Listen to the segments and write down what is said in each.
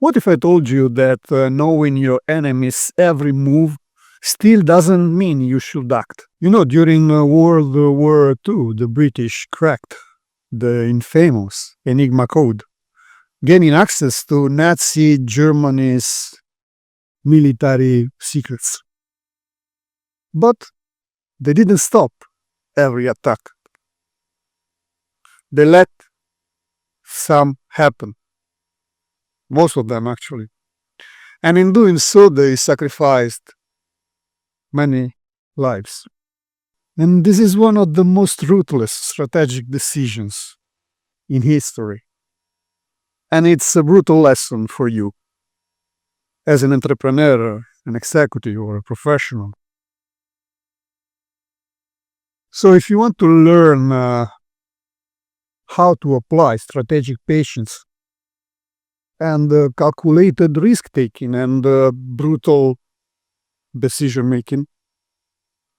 What if I told you that knowing your enemy's every move still doesn't mean you should act? During World War II, the British cracked the infamous Enigma code, gaining access to Nazi Germany's military secrets. But they didn't stop every attack. They let some happen. Most of them, actually. And in doing so, they sacrificed many lives. And this is one of the most ruthless strategic decisions in history. And it's a brutal lesson for you as an entrepreneur, an executive, or a professional. So if you want to learn how to apply strategic patience and calculated risk-taking and brutal decision-making,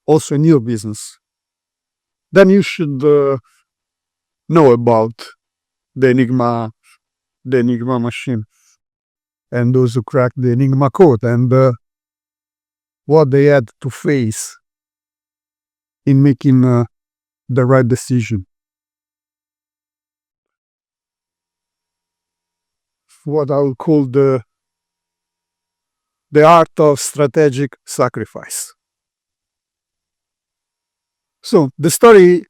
also in your business, then you should know about the Enigma machine and those who cracked the Enigma code and what they had to face in making the right decision. What I would call the art of strategic sacrifice. So the story,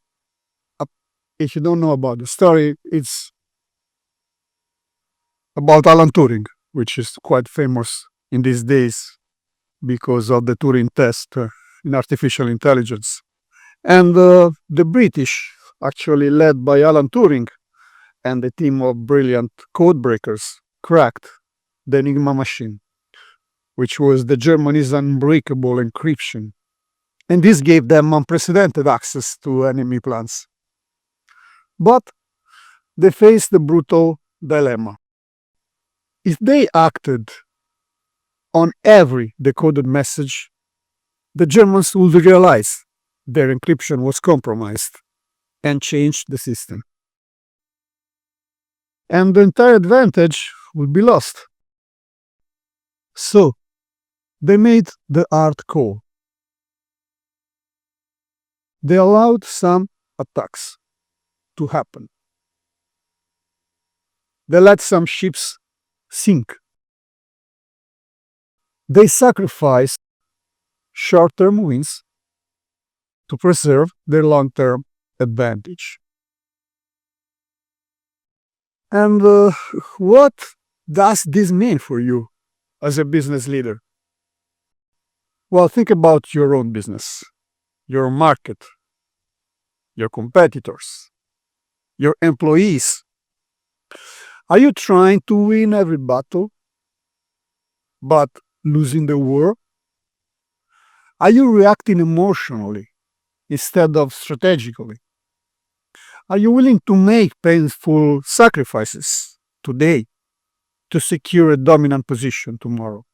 if you don't know about the story, it's about Alan Turing, which is quite famous in these days because of the Turing test in artificial intelligence. And the British, actually led by Alan Turing and a team of brilliant code breakers, cracked the Enigma machine, which was the Germany's unbreakable encryption. And this gave them unprecedented access to enemy plans. But they faced the brutal dilemma. If they acted on every decoded message, the Germans would realize their encryption was compromised and change the system. And the entire advantage would be lost. So, they made the hard call. They allowed some attacks to happen. They let some ships sink. They sacrificed short-term wins to preserve their long-term advantage. And what does this mean for you as a business leader? Well, think about your own business, your market, your competitors, your employees. Are you trying to win every battle, but losing the war? Are you reacting emotionally instead of strategically? Are you willing to make painful sacrifices today to secure a dominant position tomorrow?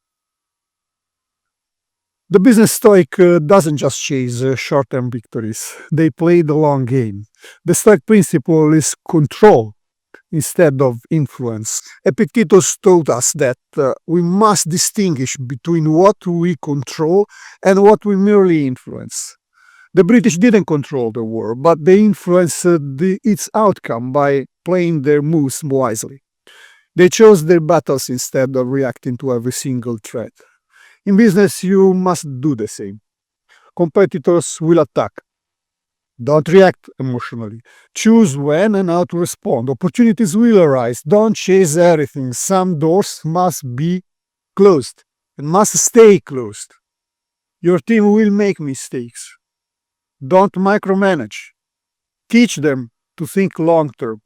The business Stoic doesn't just chase short-term victories. They play the long game. The Stoic principle is control instead of influence. Epictetus taught us that we must distinguish between what we control and what we merely influence. The British didn't control the war, but they influenced its outcome by playing their moves wisely. They chose their battles instead of reacting to every single threat. In business, you must do the same. Competitors will attack. Don't react emotionally. Choose when and how to respond. Opportunities will arise. Don't chase everything. Some doors must be closed and must stay closed. Your team will make mistakes. Don't micromanage. Teach them to think long-term.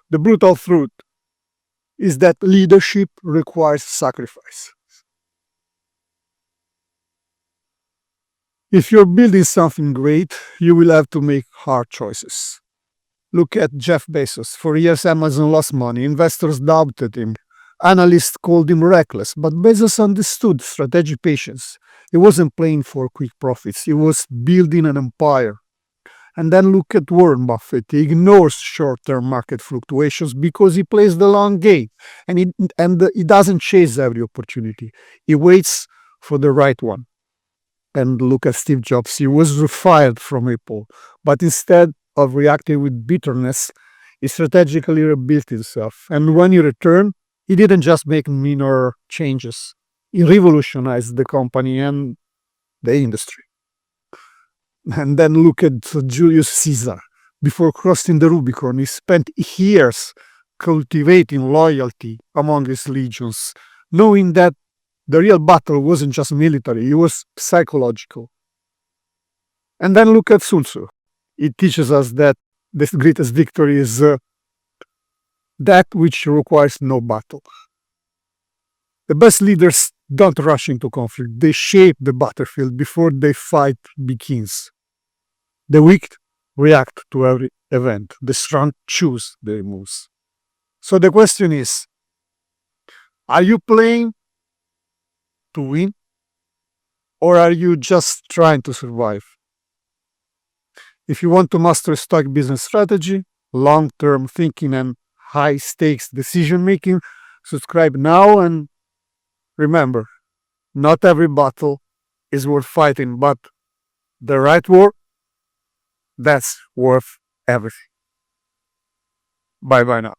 The brutal truth is that leadership requires sacrifice. If you're building something great, you will have to make hard choices. Look at Jeff Bezos. For years, Amazon lost money. Investors doubted him. Analysts called him reckless. But Bezos understood strategic patience. He wasn't playing for quick profits. He was building an empire. And then look at Warren Buffett. He ignores short-term market fluctuations because he plays the long game, and he doesn't chase every opportunity. He waits for the right one. And look at Steve Jobs. He was fired from Apple, but instead of reacting with bitterness, he strategically rebuilt himself. And when he returned, he didn't just make minor changes. He revolutionized the company and the industry. And then look at Julius Caesar. Before crossing the Rubicon, he spent years cultivating loyalty among his legions, knowing that the real battle wasn't just military, it was psychological. And then look at Sun Tzu. It teaches us that the greatest victory is that which requires no battle. The best leaders don't rush into conflict. They shape the battlefield before the fight begins. The weak react to every event. The strong choose their moves. So the question is, are you playing to win, or are you just trying to survive? If you want to master Stoic business strategy, long-term thinking, and high-stakes decision-making, subscribe now, and remember, not every battle is worth fighting, but the right war, that's worth everything. Bye-bye now.